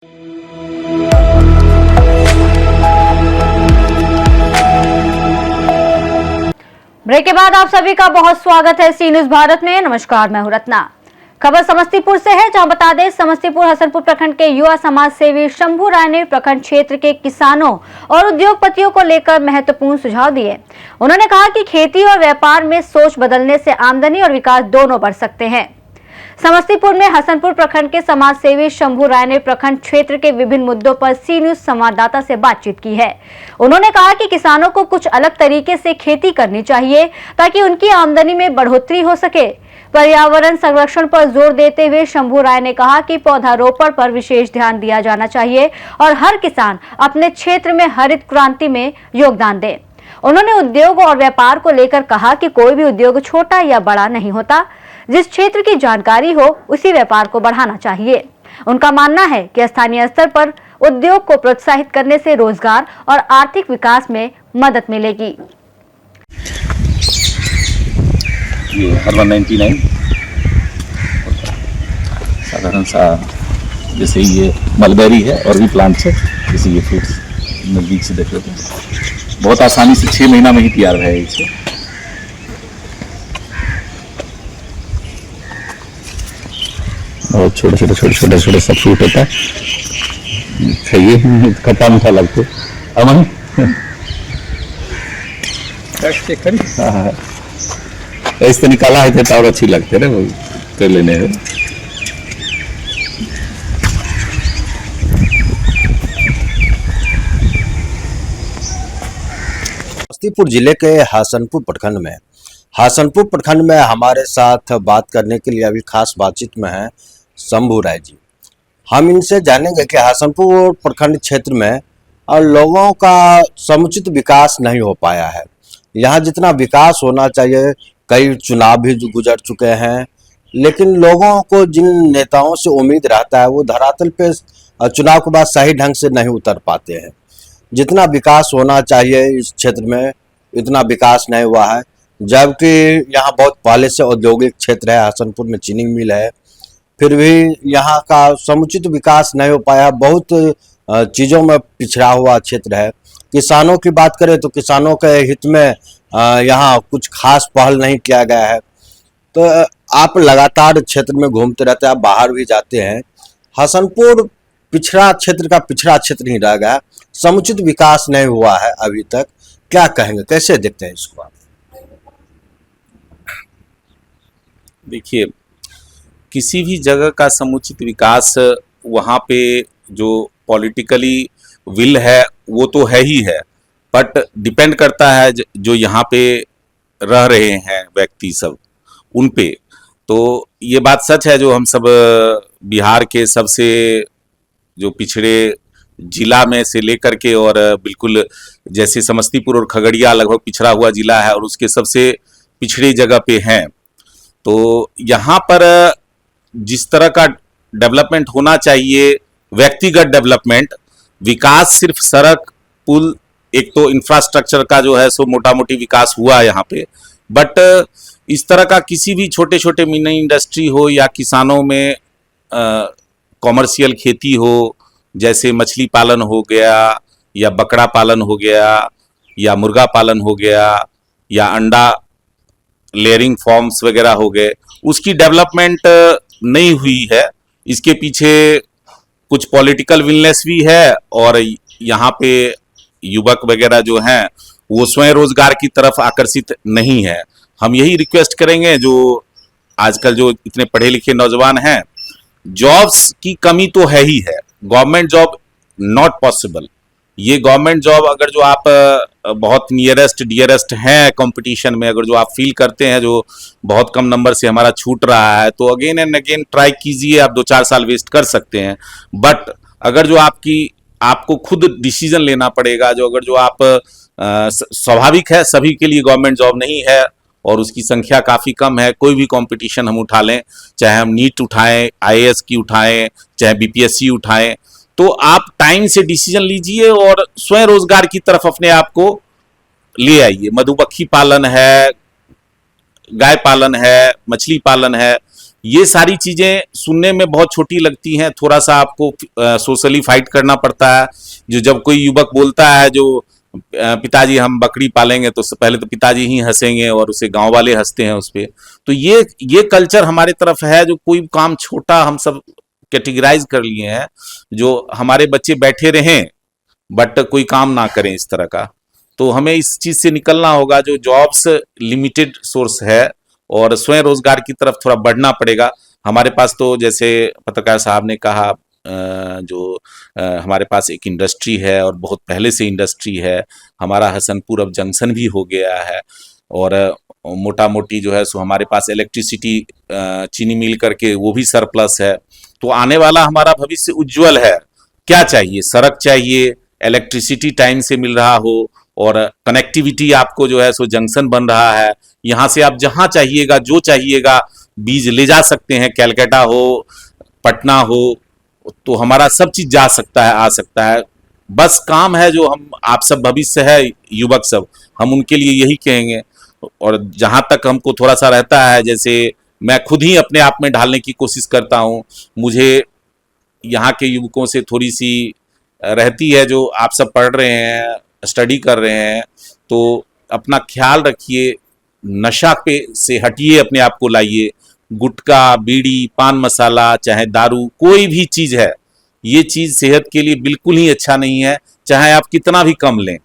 Break के बाद आप सभी का बहुत स्वागत है सी न्यूज भारत में। नमस्कार, मैं हूं रत्ना। खबर समस्तीपुर से है, जहां बता दें समस्तीपुर हसनपुर प्रखंड के युवा समाज सेवी शंभू राय ने प्रखंड क्षेत्र के किसानों और उद्योगपतियों को लेकर महत्वपूर्ण सुझाव दिए। उन्होंने कहा कि खेती और व्यापार में सोच बदलने से आमदनी और विकास दोनों बढ़ सकते हैं। समस्तीपुर में हसनपुर प्रखंड के समाज सेवी शंभू राय ने प्रखंड क्षेत्र के विभिन्न मुद्दों पर सी न्यूज संवाददाता से बातचीत की है। उन्होंने कहा कि किसानों को कुछ अलग तरीके से खेती करनी चाहिए ताकि उनकी आमदनी में बढ़ोतरी हो सके। पर्यावरण संरक्षण पर जोर देते हुए शंभू राय ने कहा कि पौधारोपण पर विशेष ध्यान दिया जाना चाहिए और हर किसान अपने क्षेत्र में हरित क्रांति में योगदान दे। उन्होंने उद्योग और व्यापार को लेकर कहा कि कोई भी उद्योग छोटा या बड़ा नहीं होता, जिस क्षेत्र की जानकारी हो उसी व्यापार को बढ़ाना चाहिए। उनका मानना है कि स्थानीय स्तर पर उद्योग को प्रोत्साहित करने से रोजगार और आर्थिक विकास में मदद मिलेगी। ये हर्बल 99 साधारण सा, जैसे ये मलबेरी है और भी प्लांट्स है, जैसे ये फ्रूट्स नजदीक से देख लेते हैं। बहुत आसानी से 6 महीना में ही तैयार है इसे। और छोटे छोटे सब फ्रूट होता है, खाइए, खट्टा मीठा लगते अमन। हाँ, ऐसे निकाला है तो और अच्छी लगते है वो कर लेने में। समस्तीपुर जिले के हसनपुर प्रखंड में हमारे साथ बात करने के लिए अभी खास बातचीत में है शंभू राय जी। हम इनसे जानेंगे कि हसनपुर प्रखंड क्षेत्र में और लोगों का समुचित विकास नहीं हो पाया है। यहाँ जितना विकास होना चाहिए, कई चुनाव भी गुजर चुके हैं, लेकिन लोगों को जिन नेताओं से उम्मीद रहता है वो धरातल पे चुनाव के बाद सही ढंग से नहीं उतर पाते हैं। जितना विकास होना चाहिए इस क्षेत्र में इतना विकास नहीं हुआ है, जबकि यहाँ बहुत पहले से औद्योगिक क्षेत्र है, हसनपुर में चीनी मिल है, फिर भी यहाँ का समुचित विकास नहीं हो पाया। बहुत चीज़ों में पिछड़ा हुआ क्षेत्र है। किसानों की बात करें तो किसानों के हित में यहाँ कुछ खास पहल नहीं किया गया है। तो आप लगातार क्षेत्र में घूमते रहते हैं, आप बाहर भी जाते हैं। हसनपुर पिछड़ा क्षेत्र ही रह गया, समुचित विकास नहीं हुआ है अभी तक। क्या कहेंगे, कैसे देखते हैं इसको आप? देखिए, किसी भी जगह का समुचित विकास वहाँ पे जो पॉलिटिकली विल है वो तो है ही है, बट डिपेंड करता है जो यहाँ पे रह रहे हैं व्यक्ति सब उन पे। तो ये बात सच है, जो हम सब बिहार के सबसे जो पिछड़े जिला में से लेकर के और बिल्कुल जैसे समस्तीपुर और खगड़िया लगभग पिछड़ा हुआ जिला है और उसके सबसे पिछड़ी जगह पे हैं। तो यहाँ पर जिस तरह का डेवलपमेंट होना चाहिए, व्यक्तिगत डेवलपमेंट, विकास सिर्फ सड़क पुल, एक तो इंफ्रास्ट्रक्चर का जो है सो मोटा मोटी विकास हुआ यहाँ पे, बट इस तरह का किसी भी छोटे छोटे मिनी इंडस्ट्री हो या किसानों में कॉमर्शियल खेती हो, जैसे मछली पालन हो गया या बकरा पालन हो गया या मुर्गा पालन हो गया या अंडा लेयरिंग फॉर्म्स वगैरह हो गए, उसकी डेवलपमेंट नहीं हुई है। इसके पीछे कुछ पॉलिटिकल विलनेस भी है और यहाँ पे युवक वगैरह जो हैं वो स्वयं रोजगार की तरफ आकर्षित नहीं है। हम यही रिक्वेस्ट करेंगे, जो आजकल जो इतने पढ़े लिखे नौजवान हैं, जॉब्स की कमी तो है ही है, गवर्नमेंट जॉब नॉट पॉसिबल। ये गवर्नमेंट जॉब अगर जो आप बहुत नियरेस्ट डियरेस्ट हैं कंपटीशन में, अगर जो आप फील करते हैं जो बहुत कम नंबर से हमारा छूट रहा है, तो अगेन एंड अगेन ट्राई कीजिए। आप 2-4 साल वेस्ट कर सकते हैं, बट अगर जो आपको खुद डिसीजन लेना पड़ेगा, जो अगर जो आप स्वाभाविक है सभी के लिए गवर्नमेंट जॉब नहीं है और उसकी संख्या काफ़ी कम है। कोई भी कंपटीशन हम उठा लें, चाहे हम नीट उठाएं, आईएएस की उठाएं, चाहे बीपीएससी उठाएं, तो आप टाइम से डिसीजन लीजिए और स्वयं रोजगार की तरफ अपने आप को ले आइए। मधुमक्खी पालन है, गाय पालन है, मछली पालन है, ये सारी चीजें सुनने में बहुत छोटी लगती हैं, थोड़ा सा आपको सोशली फाइट करना पड़ता है। जो जब कोई युवक बोलता है जो पिताजी हम बकरी पालेंगे, तो पहले तो पिताजी ही हंसेंगे और उसे गांव वाले हंसते हैं उस पे। तो ये कल्चर हमारे तरफ है, जो कोई काम छोटा हम सब कैटेगराइज कर लिए हैं, जो हमारे बच्चे बैठे रहें बट कोई काम ना करें इस तरह का। तो हमें इस चीज से निकलना होगा, जो जॉब्स लिमिटेड सोर्स है और स्वयं रोजगार की तरफ थोड़ा बढ़ना पड़ेगा। हमारे पास तो जैसे पत्रकार साहब ने कहा, हमारे पास एक इंडस्ट्री है और बहुत पहले से इंडस्ट्री है। हमारा हसनपुर अब जंक्शन भी हो गया है और मोटा मोटी जो है सो हमारे पास इलेक्ट्रिसिटी चीनी मिल करके वो भी सरप्लस है। तो आने वाला हमारा भविष्य उज्जवल है। क्या चाहिए? सड़क चाहिए, इलेक्ट्रिसिटी टाइम से मिल रहा हो और कनेक्टिविटी आपको जो है सो जंक्शन बन रहा है। यहाँ से आप जहाँ चाहिएगा, जो चाहिएगा बीज ले जा सकते हैं। कैलकाटा हो, पटना हो, तो हमारा सब चीज जा सकता है, आ सकता है। बस काम है जो हम आप सब भविष्य है युवक सब, हम उनके लिए यही कहेंगे। और जहां तक हमको थोड़ा सा रहता है, जैसे मैं खुद ही अपने आप में ढालने की कोशिश करता हूँ, मुझे यहाँ के युवकों से थोड़ी सी रहती है। जो आप सब पढ़ रहे हैं, स्टडी कर रहे हैं, तो अपना ख्याल रखिए, नशा पे से हटिए, अपने आप को लाइए। गुटखा, बीड़ी, पान मसाला, चाहे दारू, कोई भी चीज है, ये चीज सेहत के लिए बिल्कुल ही अच्छा नहीं है, चाहे आप कितना भी कम लें।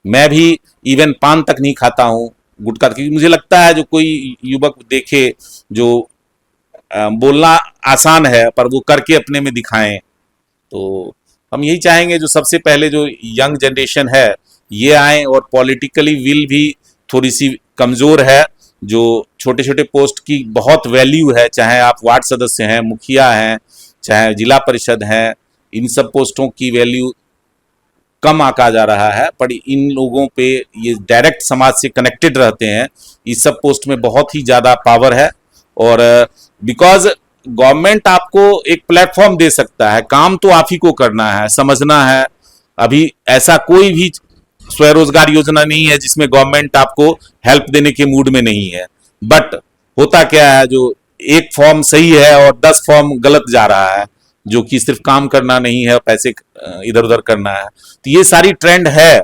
मैं भी इवन पान तक नहीं खाता हूँ, गुटखा, क्योंकि मुझे लगता है जो कोई युवक देखे, जो बोलना आसान है पर वो करके अपने में दिखाएं। तो हम यही चाहेंगे, जो सबसे पहले जो यंग जनरेशन है ये आए, और पॉलिटिकली विल भी थोड़ी सी कमजोर है। जो छोटे छोटे पोस्ट की बहुत वैल्यू है, चाहे आप वार्ड सदस्य हैं, मुखिया हैं, चाहे जिला परिषद हैं, इन सब पोस्टों की वैल्यू कम आका जा रहा है। पर इन लोगों पे, ये डायरेक्ट समाज से कनेक्टेड रहते हैं, इस सब पोस्ट में बहुत ही ज्यादा पावर है। और बिकॉज गवर्नमेंट आपको एक प्लेटफॉर्म दे सकता है, काम तो आप ही को करना है, समझना है। अभी ऐसा कोई भी स्वरोजगार योजना नहीं है जिसमें गवर्नमेंट आपको हेल्प देने के मूड में नहीं है। बट होता क्या है, जो एक फॉर्म सही है और 10 फॉर्म गलत जा रहा है, जो कि सिर्फ काम करना नहीं है, पैसे इधर उधर करना है। तो ये सारी ट्रेंड है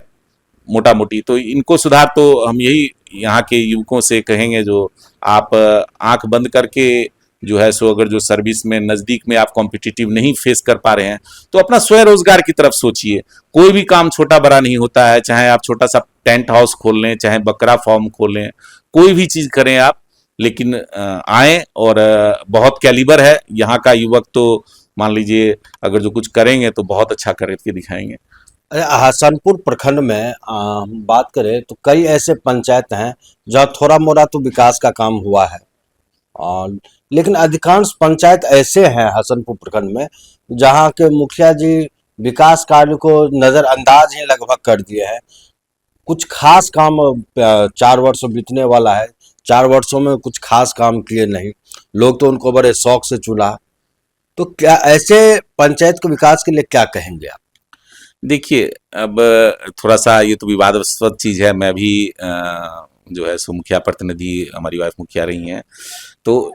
मोटा मोटी। तो इनको सुधार, तो हम यही यहाँ के युवकों से कहेंगे, जो आप आंख बंद करके जो है सो, अगर जो सर्विस में नजदीक में आप कॉम्पिटिटिव नहीं फेस कर पा रहे हैं, तो अपना स्वयं रोजगार की तरफ सोचिए। कोई भी काम छोटा बड़ा नहीं होता है, चाहे आप छोटा सा टेंट हाउस खोल लें, चाहे बकरा फार्म खोल लें, कोई भी चीज करें आप, लेकिन आए। और बहुत कैलिबर है यहाँ का युवक, तो मान लीजिए अगर जो कुछ करेंगे तो बहुत अच्छा करके दिखाएंगे। हसनपुर प्रखंड में हम बात करें तो कई ऐसे पंचायत हैं जहाँ थोड़ा मोड़ा तो विकास का काम हुआ है, लेकिन अधिकांश पंचायत ऐसे हैं हसनपुर प्रखंड में जहाँ के मुखिया जी विकास कार्य को नजरअंदाज ही लगभग कर दिए हैं। कुछ खास काम 4 वर्ष बीतने वाला है, 4 वर्षों में कुछ खास काम किए नहीं, लोग तो उनको बड़े शौक से चुना। तो क्या ऐसे पंचायत के विकास के लिए क्या कहेंगे आप? देखिए, अब थोड़ा सा ये तो विवादास्पद चीज है। मैं भी जो है सो मुखिया प्रतिनिधि, हमारी वाइफ मुखिया रही हैं। तो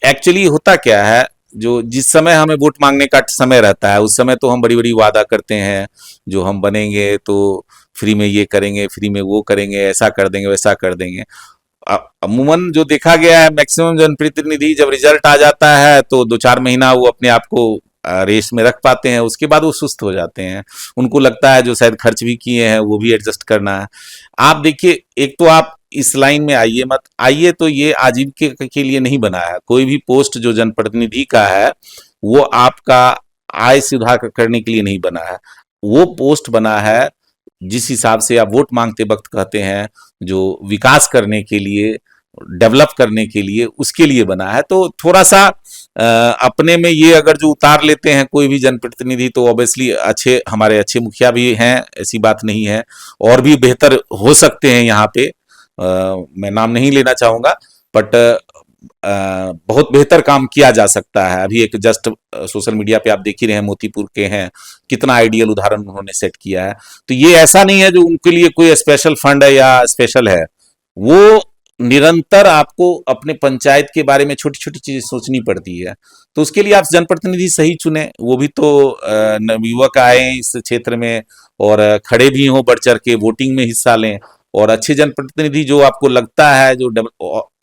एक्चुअली होता क्या है, जो जिस समय हमें वोट मांगने का समय रहता है, उस समय तो हम बड़ी बड़ी वादा करते हैं, जो हम बनेंगे तो फ्री में ये करेंगे, फ्री में वो करेंगे, ऐसा कर देंगे, वैसा कर देंगे। अमूमन जो देखा गया है, मैक्सिमम जनप्रतिनिधि जब रिजल्ट आ जाता है तो 2-4 महीना वो अपने आप को रेस में रख पाते हैं, उसके बाद वो सुस्त हो जाते हैं। उनको लगता है जो शायद खर्च भी किए हैं वो भी एडजस्ट करना है। आप देखिए, एक तो आप इस लाइन में आइए मत, आइए तो ये आजीविका के लिए नहीं बना है। कोई भी पोस्ट जो जनप्रतिनिधि का है वो आपका आय सुधार करने के लिए नहीं बना है। वो पोस्ट बना है जिस हिसाब से आप वोट मांगते वक्त कहते हैं, जो विकास करने के लिए, डेवलप करने के लिए, उसके लिए बना है। तो थोड़ा सा अपने में ये अगर जो उतार लेते हैं कोई भी जनप्रतिनिधि, तो ऑब्वियसली अच्छे, हमारे अच्छे मुखिया भी हैं, ऐसी बात नहीं है, और भी बेहतर हो सकते हैं यहाँ पे। मैं नाम नहीं लेना चाहूंगा, बट बहुत बेहतर काम किया जा सकता है। अभी एक जस्ट सोशल मीडिया पे आप देख ही रहे हैं, मोतीपुर के हैं, कितना आइडियल उदाहरण उन्होंने सेट किया है। तो ये ऐसा नहीं है जो उनके लिए कोई स्पेशल फंड है या स्पेशल है, वो निरंतर आपको अपने पंचायत के बारे में छोटी छोटी चीजें सोचनी पड़ती है। तो उसके लिए आप जनप्रतिनिधि सही चुने, वो भी तो नवयुवक आए इस क्षेत्र में और खड़े भी हों, बढ़ चढ़ के वोटिंग में हिस्सा लें, और अच्छे जनप्रतिनिधि जो आपको लगता है जो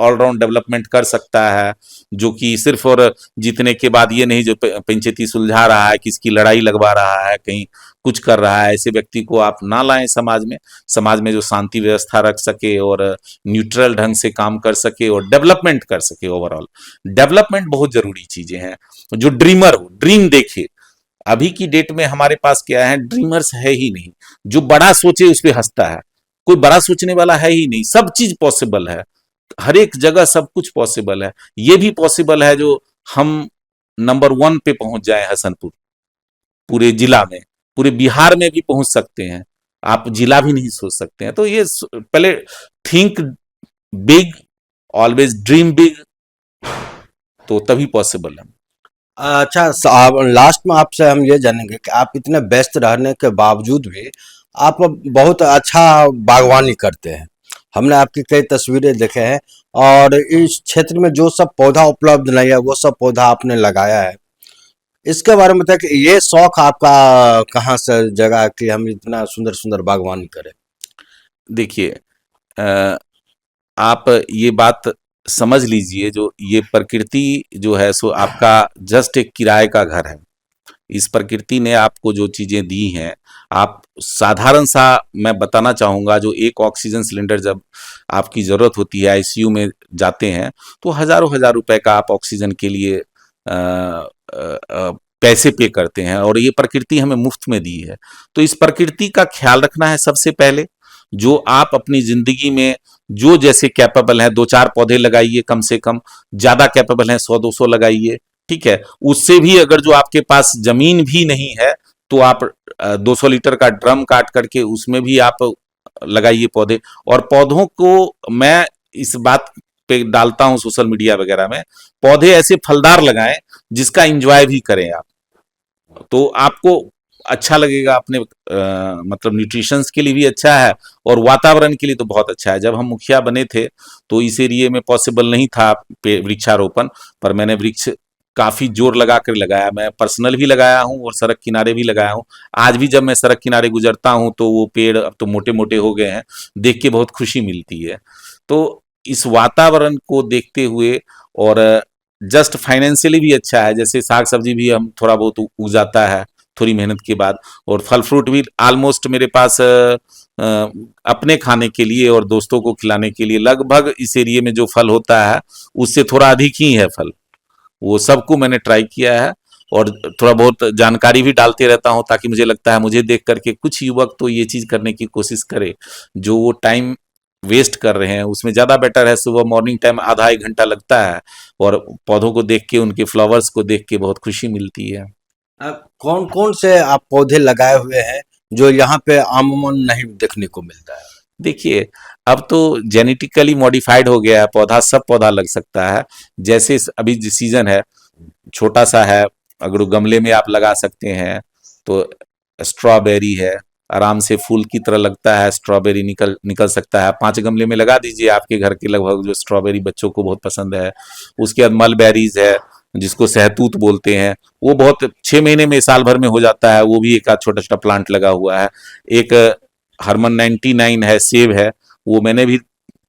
ऑलराउंड डेवलपमेंट कर सकता है, जो कि सिर्फ और जीतने के बाद ये नहीं जो पंचायती सुलझा रहा है, किसकी लड़ाई लगवा रहा है, कहीं कुछ कर रहा है, ऐसे व्यक्ति को आप ना लाएं समाज में। समाज में जो शांति व्यवस्था रख सके और न्यूट्रल ढंग से काम कर सके और डेवलपमेंट कर सके। ओवरऑल डेवलपमेंट बहुत जरूरी चीजें हैं। जो ड्रीमर हो, ड्रीम देखे। अभी की डेट में हमारे पास क्या है, ड्रीमर्स है ही नहीं। जो बड़ा सोचे उस पर हंसता है, कोई बड़ा सोचने वाला है ही नहीं। सब चीज पॉसिबल है, हर एक जगह सब कुछ पॉसिबल है। ये भी पॉसिबल है जो हम नंबर 1 पे पहुंच जाए हसनपुर, पूरे जिला में, पूरे बिहार में भी पहुंच सकते हैं। आप जिला भी नहीं सोच सकते हैं। तो ये पहले think big, always dream big, तो तभी पॉसिबल है। अच्छा, लास्ट में आपसे हम ये जानेंगे कि आप इतने व्यस्त रहने के बावजूद भी आप बहुत अच्छा बागवानी करते हैं। हमने आपकी कई तस्वीरें देखे हैं और इस क्षेत्र में जो सब पौधा उपलब्ध नहीं है वो सब पौधा आपने लगाया है। इसके बारे में बताइए कि ये शौक आपका कहाँ से जगा कि हम इतना सुंदर सुंदर बागवानी करें। देखिए, आप ये बात समझ लीजिए, जो ये प्रकृति जो है सो आपका जस्ट एक किराए का घर है। इस प्रकृति ने आपको जो चीजें दी हैं, आप साधारण सा मैं बताना चाहूंगा, जो एक ऑक्सीजन सिलेंडर जब आपकी जरूरत होती है, आईसीयू में जाते हैं, तो हजारों हजार रुपए का आप ऑक्सीजन के लिए पैसे पे करते हैं, और ये प्रकृति हमें मुफ्त में दी है। तो इस प्रकृति का ख्याल रखना है सबसे पहले। जो आप अपनी जिंदगी में जो जैसे कैपेबल है, 2-4 पौधे लगाइए, कम से कम। ज्यादा कैपेबल है 100-200 लगाइए, ठीक है। उससे भी अगर जो आपके पास जमीन भी नहीं है तो आप 200 लीटर का ड्रम काट करके उसमें भी आप लगाइए पौधे। और पौधों को मैं इस बात पे डालता हूं सोशल मीडिया वगैरह में, पौधे ऐसे फलदार लगाएं जिसका एंजॉय भी करें आप, तो आपको अच्छा लगेगा। अपने मतलब न्यूट्रिशंस के लिए भी अच्छा है और वातावरण के लिए तो बहुत अच्छा है। जब हम मुखिया बने थे तो इस एरिए में पॉसिबल नहीं था वृक्षारोपण, पर मैंने वृक्ष काफी जोर लगा कर लगाया। मैं पर्सनल भी लगाया हूं और सड़क किनारे भी लगाया हूं। आज भी जब मैं सड़क किनारे गुजरता हूं तो वो पेड़ अब तो मोटे मोटे हो गए हैं, देख के बहुत खुशी मिलती है। तो इस वातावरण को देखते हुए, और जस्ट फाइनेंशियली भी अच्छा है, जैसे साग सब्जी भी हम थोड़ा बहुत उग जाता है थोड़ी मेहनत के बाद, और फल फ्रूट भी ऑलमोस्ट मेरे पास अपने खाने के लिए और दोस्तों को खिलाने के लिए लगभग इस एरिए में जो फल होता है उससे थोड़ा अधिक ही है फल। वो सबको मैंने ट्राई किया है और थोड़ा बहुत जानकारी भी डालते रहता हूँ, ताकि मुझे लगता है मुझे देख करके कुछ युवक तो ये चीज करने की कोशिश करे। जो वो टाइम वेस्ट कर रहे हैं उसमें ज्यादा बेटर है सुबह मॉर्निंग टाइम आधा 1 घंटा लगता है, और पौधों को देख के, उनके फ्लावर्स को देख के बहुत खुशी मिलती है। कौन कौन से आप पौधे लगाए हुए हैं जो यहाँ पे आमूमन नहीं देखने को मिलता है। देखिए, अब तो जेनेटिकली मॉडिफाइड हो गया है पौधा, सब पौधा लग सकता है। जैसे अभी जो सीजन है छोटा सा है, अगर वो गमले में आप लगा सकते हैं तो स्ट्रॉबेरी है, आराम से फूल की तरह लगता है, स्ट्रॉबेरी निकल निकल सकता है। 5 गमले में लगा दीजिए आपके घर के लगभग, जो स्ट्रॉबेरी बच्चों को बहुत पसंद है। उसके बाद मलबेरीज है जिसको सहतूत बोलते हैं, वो बहुत 6 महीने में, साल भर में हो जाता है। वो भी एक आध छोटा छोटा प्लांट लगा हुआ है। एक हरमन 99 है, सेब है, वो मैंने भी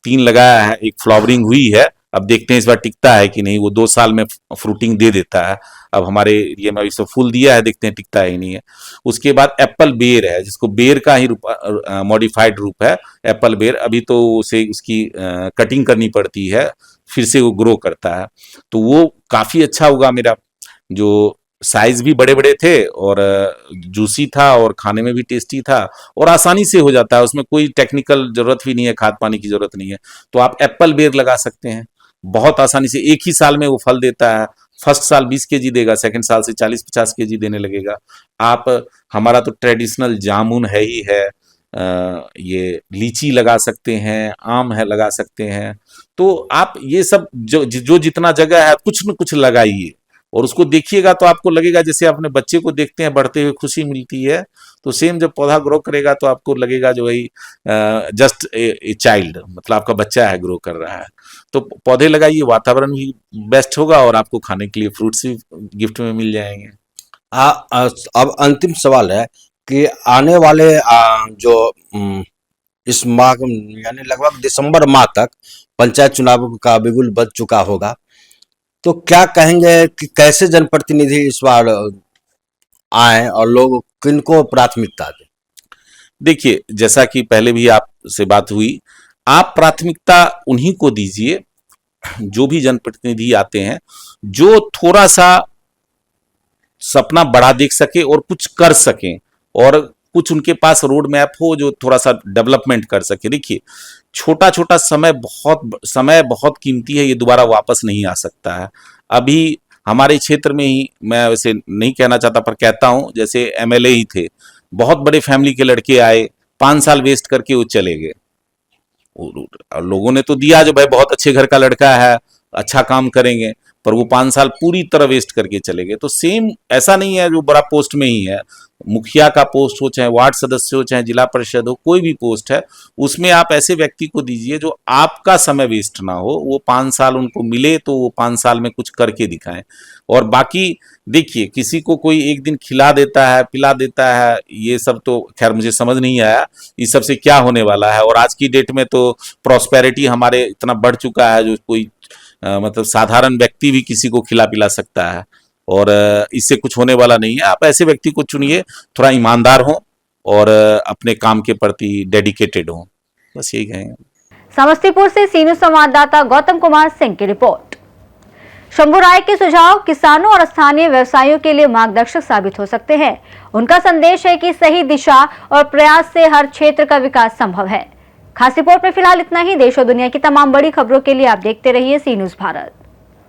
3 लगाया है। एक फ्लावरिंग हुई है, अब देखते हैं इस बार टिकता है कि नहीं। वो 2 साल में फ्रूटिंग दे देता है। अब हमारे ये में इसको फूल दिया है, देखते हैं टिकता है ही नहीं है। उसके बाद एप्पल बेर है, जिसको बेर का ही मॉडिफाइड रूप है एप्पल बेर। अभी तो उसे उसकी कटिंग करनी पड़ती है, फिर से वो ग्रो करता है। तो वो काफी अच्छा होगा मेरा, जो साइज भी बड़े बड़े थे और जूसी था और खाने में भी टेस्टी था और आसानी से हो जाता है। उसमें कोई टेक्निकल जरूरत भी नहीं है, खाद पानी की जरूरत नहीं है। तो आप एप्पल बेर लगा सकते हैं, बहुत आसानी से 1 ही साल में वो फल देता है। फर्स्ट साल 20 केजी देगा, सेकंड साल से 40-50 केजी देने लगेगा। आप, हमारा तो ट्रेडिशनल जामुन है ही है, ये लीची लगा सकते हैं, आम है लगा सकते हैं। तो आप ये सब जो जो जितना जगह है कुछ न कुछ लगाइए, और उसको देखिएगा तो आपको लगेगा जैसे अपने बच्चे को देखते हैं बढ़ते हुए खुशी मिलती है, तो सेम जब पौधा ग्रो करेगा तो आपको लगेगा जो भाई जस्ट ए चाइल्ड, मतलब आपका बच्चा है, ग्रो कर रहा है। तो पौधे लगाइए, वातावरण भी बेस्ट होगा और आपको खाने के लिए फ्रूट्स भी गिफ्ट में मिल जाएंगे। अब अंतिम सवाल है कि आने वाले जो इस माह यानी लगभग दिसंबर माह तक पंचायत चुनाव का बिगुल बज चुका होगा, तो क्या कहेंगे कि कैसे जनप्रतिनिधि इस बार आए और लोग किनको प्राथमिकता दें? देखिए, जैसा कि पहले भी आपसे बात हुई, आप प्राथमिकता उन्हीं को दीजिए जो भी जनप्रतिनिधि आते हैं, जो थोड़ा सा सपना बड़ा देख सके और कुछ कर सकें, और कुछ उनके पास रोड मैप हो जो थोड़ा सा डेवलपमेंट कर सके। देखिए, छोटा छोटा समय बहुत कीमती है, ये दोबारा वापस नहीं आ सकता है। अभी हमारे क्षेत्र में ही, मैं वैसे नहीं कहना चाहता पर कहता हूं, जैसे एमएलए ही थे, बहुत बड़े फैमिली के लड़के आए, 5 साल वेस्ट करके वो चले गए। और लोगों ने तो दिया जो भाई बहुत अच्छे घर का लड़का है, अच्छा काम करेंगे, पर वो 5 साल पूरी तरह वेस्ट करके चले गए। तो सेम ऐसा नहीं है जो बड़ा पोस्ट में ही है, मुखिया का पोस्ट हो, चाहे वार्ड सदस्य हो, चाहे जिला परिषद हो, कोई भी पोस्ट है, उसमें आप ऐसे व्यक्ति को दीजिए जो आपका समय वेस्ट ना हो। वो 5 साल उनको मिले तो वो 5 साल में कुछ करके दिखाएं। और बाकी देखिए, किसी को कोई एक दिन खिला देता है, पिला देता है, ये सब तो खैर मुझे समझ नहीं आया इस सब से क्या होने वाला है। और आज की डेट में तो प्रॉस्पेरिटी हमारे इतना बढ़ चुका है जो कोई मतलब साधारण व्यक्ति भी किसी को खिला पिला सकता है, और इससे कुछ होने वाला नहीं है। आप ऐसे व्यक्ति को चुनिए, थोड़ा ईमानदार हो और अपने काम के प्रति डेडिकेटेड हो, बस यही कहेंगे। समस्तीपुर से सीनू संवाददाता गौतम कुमार सिंह की रिपोर्ट। शंभू राय के सुझाव किसानों और स्थानीय व्यवसायियों के लिए मार्गदर्शक साबित हो सकते हैं। उनका संदेश है कि सही दिशा और प्रयास से हर क्षेत्र का विकास संभव है। खास रिपोर्ट में फिलहाल इतना ही। देश और दुनिया की तमाम बड़ी खबरों के लिए आप देखते रहिए सी न्यूज़ भारत।